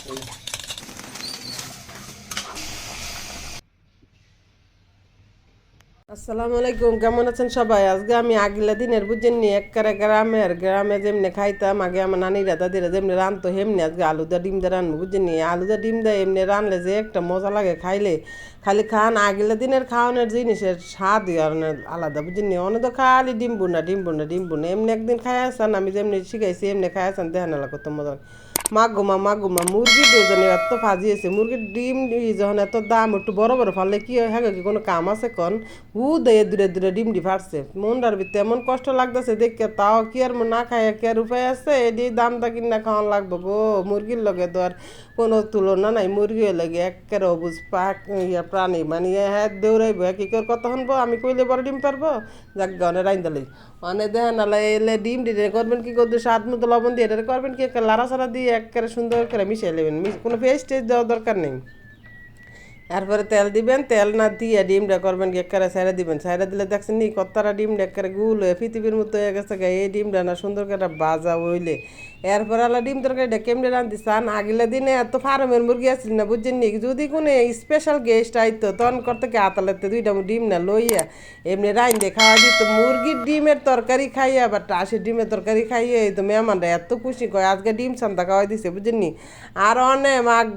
আসসালামু আলাইকুম, কেমন আছেন সবাই? আজকে আমি আগিলা দিনের বুঝেন নি একবারে গ্রামে যেমনি খাইতাম আগে আমার নানিরা দাদিরা যেমনি রানতো হেমনি আজকে আলুদা ডিম দিয়ে রানবো বুঝেন নি। আলুদা ডিম দিয়ে এমনি রানলে যে একটা মজা লাগে খাইলে, খালি খান আগিলা দিনের খাওয়ানোর জিনিসের স্বাদই আর আলাদা বুঝেন নি। অনেক তো খালি ডিম বুনা এমনি একদিন খাই আসান, আমি যেমনি শিখাইছি এমনি খাই আসান, দেখেন এলা কত মজা। মা মুরগির জানি এত ফাজিয়েছে, মুরগির ডিম যখন এত দাম, একটু বড় বড় ফাললে কি হয়, হ্যাঁ কি কোনো কাম আছে কন? দেয় দূরে দূরে ডিমডি ফাটছে, মনটার ভিতরে এমন কষ্ট লাগতেছে দেখে, তাও কি আর না খায় কি আর উপায় আছে? এটি দামটা কিনা খাওয়ান লাগবো গো। মুরগির লগে তো আর কোনো তুলনা নাই, মুরগিও লাগে একেবারে অবুজ পাক প্রাণী, মানে হ্যাঁ দৌড়াইব কি করে কত শুনবো, আমি কইলে বড় ডিম পারবো। যাক গনে রাইন্দালি অনেক দেখেন আলা এলে ডিম দিলে করবেন কি করতে, স্বাদ মতো লবণ দিয়ে এটা করবেন কি লাড়া সাড়া দিয়ে একেবারে সুন্দর করে মিশিয়ে নেবেন, কোনো পেস্ট টেস্ট দেওয়ার দরকার নেই। তারপরে তেল দিবেন, তেল না দিয়ে ডিমটা করবেন কি একেবারে সাইডে দিবেন, সাইডে দিলে দেখছেন নি কত্তারা ডিমটা একেবারে গুল হয়ে পৃথিবীর মতো হয়ে গেছে। এই ডিমটা না সুন্দর করে বাজা হইলে এরপর আলা ডিম তরকারিটা কেমনে রান্ধি চান। আগিলা দিনে এত ফার্মের মুরগি আসছিল না বুঝছেন নি, যদি কোনো স্পেশাল গেস্ট আইতো তখন করতে কি আতালাতে দুইটা ডিম না লইয়া এমনি রাইন্দে খাওয়া দিত। মুরগির ডিমের তরকারি খাইয়া বা টাসের ডিমের তরকারি খাইয়ে তো মেহমানরা এত খুশি কয় আজকে ডিম সান্তা খাওয়াই দিছে বুঝছেন নি। আর অনেক মাগ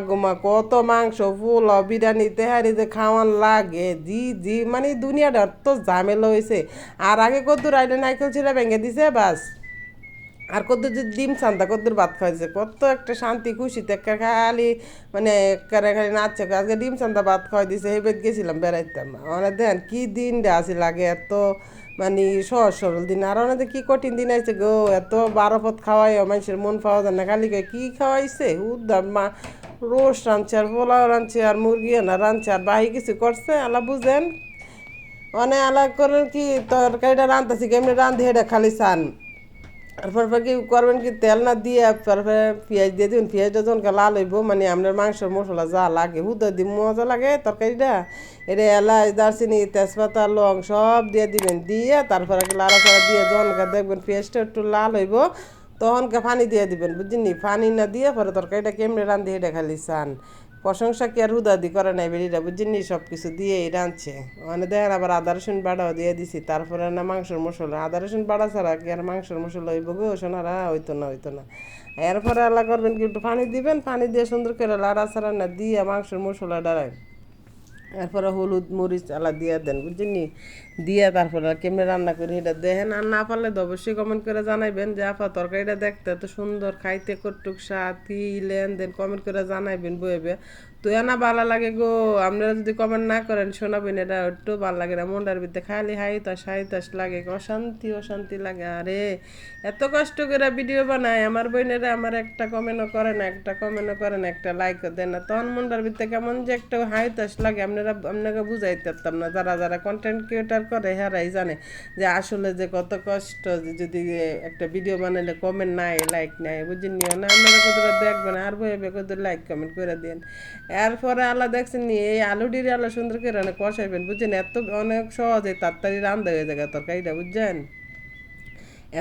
গোমা কত মাংস ফুল বিরিয়ানি তেহারি যে খাওয়ান লাগে, জি মানে দুনিয়াটা তো ঝামেলা হয়েছে। আর আগে কদ্দুর আইলে নাইকেল ছিঁড়া ভেঙে দিছে বাস, আর কদ্দুর যে ডিম সান্তা কদ্দুর ভাত খাইছে, কত একটা শান্তি খুশিতে একটা খালি মানে একেবারে খালি নাচছে। আজকে ডিম সান্তা ভাত খাওয়াই দিছে, এই বেদ গেছিলাম বেড়াইতাম। অনেক দেন কি দিন আসি লাগে, এত মানে সহজ সরল দিন। আর অনেক কি কঠিন দিন আইছে গো, এত 12 পথ খাওয়াই মানুষের মন পাওয়া যায় না, খালি কয় কি খাওয়াইছে উদ্দাম মা, রোস্ট রাঁধছে আর পোলাও রাঁধছে আর মুরগি না রাঁধছে আর বাহি কিছু করছে আলা বুঝেন। অনেক আলা করেন কি তরকারিটা রাঁধতেছি কেমনি রাঁধি এটা খালি চান। তারপর কি করবেন কি তেল না দিয়ে তারপরে পেঁয়াজ দিয়ে দিবেন, পেঁয়াজটা যখন লাল হইব মানে আপনার মাংসের মশলা যা লাগে হুদা দিব মজা লাগে তরকারিটা। এটা এলাচ দারচিনি তেজপাতা লং সব দিয়ে দিবেন, দিয়ে তারপরে লাড়াচাড়া দিয়ে যখন দেখবেন পেঁয়াজটা একটু লাল হইব তখনকে পানি দিয়ে দিবেন বুঝছেন। পানি না দিয়ে পরে তরকারিটা কেমনে রান্ধি এটা খালি চান। প্রশংসা কি আর হুদাদি করে নাই বেরিটা বুঝছেন, সব কিছু দিয়েই রাঁধছে। মানে দেখেন আবার আদা রসুন বাটাও দিয়ে দিছি, তারপরে না মাংসের মশলা, আদা রসুন বাটা ছাড়া কি আর মাংসের মশলা হইব গো সোনারা? হইতো না। এরপরে আল্লাহ করবেন কি একটু পানি দিবেন, পানি দিয়ে সুন্দর করে লাড়া ছাড়া না দিয়ে মাংসের মশলা ডাড়ায়, এরপরে হলুদ মরিচ আলা দিয়ে দেন বুঝছেন নি। দিয়ে তারপরে কেমনে রান্না করি এটা দেখেন, আর না পারলে তো অবশ্যই কমেন্ট করে জানাইবেন যে আপা তরকারিটা দেখতে এত সুন্দর, খাইতে কটুক স্বাদ কি লেন কমেন্ট করে জানাইবেন বইবে। তো না ভালো লাগে গো, আপনারা যদি কমেন্ট না করেন শোনাবেন, এটা একটু ভালো লাগে না, মনটার ভিতরে খালি হাইতাস লাগে, অশান্তি লাগে। আরে এত কষ্ট করে ভিডিও বানায় আমার বোনেরা, আমার একটা কমেন্টও করে না, একটা লাইকও দেন না, তখন মনটার ভিতরে কেমন যে একটা হাইতাস লাগে। আপনাকে বুঝাইতে পারতাম না, যারা কন্টেন্ট ক্রিয়েটার করে হেরাই জানে যে আসলে যে কত কষ্ট, যে যদি একটা ভিডিও বানালে কমেন্ট নাই লাইক নাই বুঝিনি না, আপনারা কত দেখবেন আর বইবে কত লাইক কমেন্ট করে দেন। এরপরে আল্লাহ দেখছেন নি এই আলুটির আল্লাহ সুন্দর করে অনেক কষাইবেন বুঝছেন, এত অনেক সহজে তাড়াতাড়ি রান্ধা হয়ে যায় তরকারিটা বুঝছেন।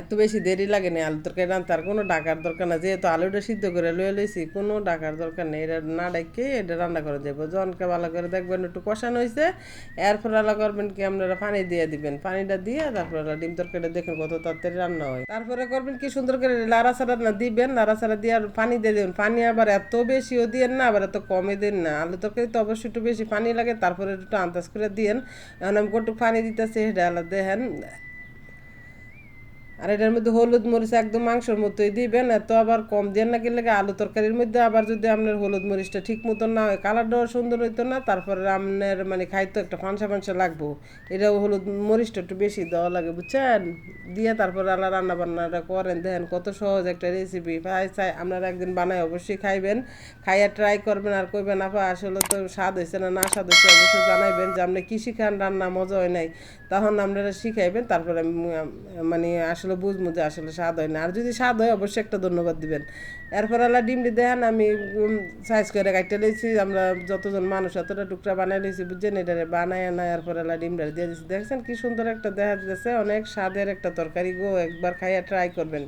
এত বেশি দেরি লাগে না আলু তরকারি রান্নতে, আর কোনো ডাকার দরকার না, যেহেতু আলুটা সিদ্ধ করে লয়ে লইছি কোনো ডাকার দরকার নেই। এটা না ডাকে এটা রান্না করে যাবো, জনকে ভালো করে দেখবেন একটু কষানো হয়েছে। এরপর আলা করবেন কি আপনারা পানি দিয়ে দিবেন, পানিটা দিয়ে তারপর ডিম তরকারিটা দেখেন কত তাড়াতাড়ি রান্না হয়। তারপরে করবেন কি সুন্দর করে লাড়াচাড়া না দিবেন, লাড়াচাড়া দিয়ে আর পানি দিয়ে দেবেন, পানি আবার এত বেশিও দিয়েন না আবার এত কমে দেন না, আলু তরকারি তো অবশ্যই একটু বেশি পানি লাগে, তারপরে একটু আন্দাজ করে দিয়েন। এখন আমি কটুক পানি দিতেছি সেটা আলাদা দেখেন। আর এটার মধ্যে হলুদ মরিচ একদম মাংসের মতোই দিবেন, এত আবার কম দিয়ে না গেলে আলু তরকারির মধ্যে আবার যদি আপনার হলুদ মরিচটা ঠিক মতন না হয় কালারটাও সুন্দর হইতো না, তারপরে আপনার মানে খাইতে একটা ফাঁসা লাগবো। এটাও হলুদ মরিচটা একটু বেশি দেওয়া লাগে বুঝছেন। দিয়ে তারপরে আল্লাহ রান্না বান্নাটা করেন, দেখেন কত সহজ একটা রেসিপি। চাই আপনারা একদিন বানায় অবশ্যই খাইবেন, খাইয়া ট্রাই করবেন আর কইবেন আপা আসলে তো স্বাদ হয়েছে না স্বাদ হয়েছে অবশ্যই জানাইবেন যে আপনি কী শিখান রান্না মজা হয় নাই, তখন আপনারা শিখাইবেন, তারপরে মানে আসলে বুঝবো যে আসলে স্বাদ হয় না। আর যদি স্বাদ হয় অবশ্যই একটা ধন্যবাদ দিবেন। এরপর আল্লাহ ডিমটি দেখেন আমি সাইজ করে কাটতে লইছি, আমরা যতজন মানুষ এতটা টুকরা বানাই লইছি বুঝছেন, এটারে বানায় না এরপর আল্লাহ ডিমটা দিয়ে দিচ্ছি, দেখছেন কি সুন্দর একটা দেখা যাচ্ছে, অনেক স্বাদের একটা তরকারি গো, একবার খাইয়া ট্রাই করবেন।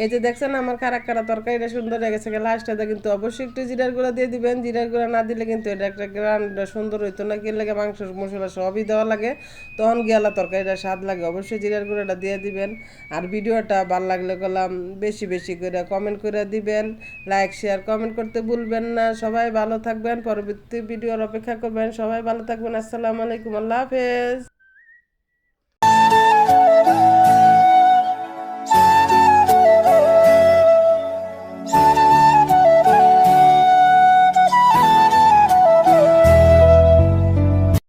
এই যে দেখছেন আমার কারা কারা তরকারিটা সুন্দর হয়ে গেছে, লাস্টটাতে কিন্তু অবশ্যই একটু জিরার গুঁড়া দিয়ে দিবেন। জিরার গুঁড়া না দিলে কিন্তু এটা একটা গ্রানটা সুন্দর হইতো না, কি লাগে মাংস মশলা সবই দেওয়া লাগে, তখন গেলা তরকারিটা স্বাদ লাগে। অবশ্যই জিরার গুঁড়াটা দিয়ে দিবেন। আর ভিডিওটা ভালো লাগলে গেলাম বেশি বেশি করে কমেন্ট করে দিবেন, লাইক শেয়ার কমেন্ট করতে ভুলবেন না। সবাই ভালো থাকবেন, পরবর্তী ভিডিওর অপেক্ষা করবেন। সবাই ভালো থাকবেন। আসসালামু আলাইকুম, আল্লাহ হাফেজ।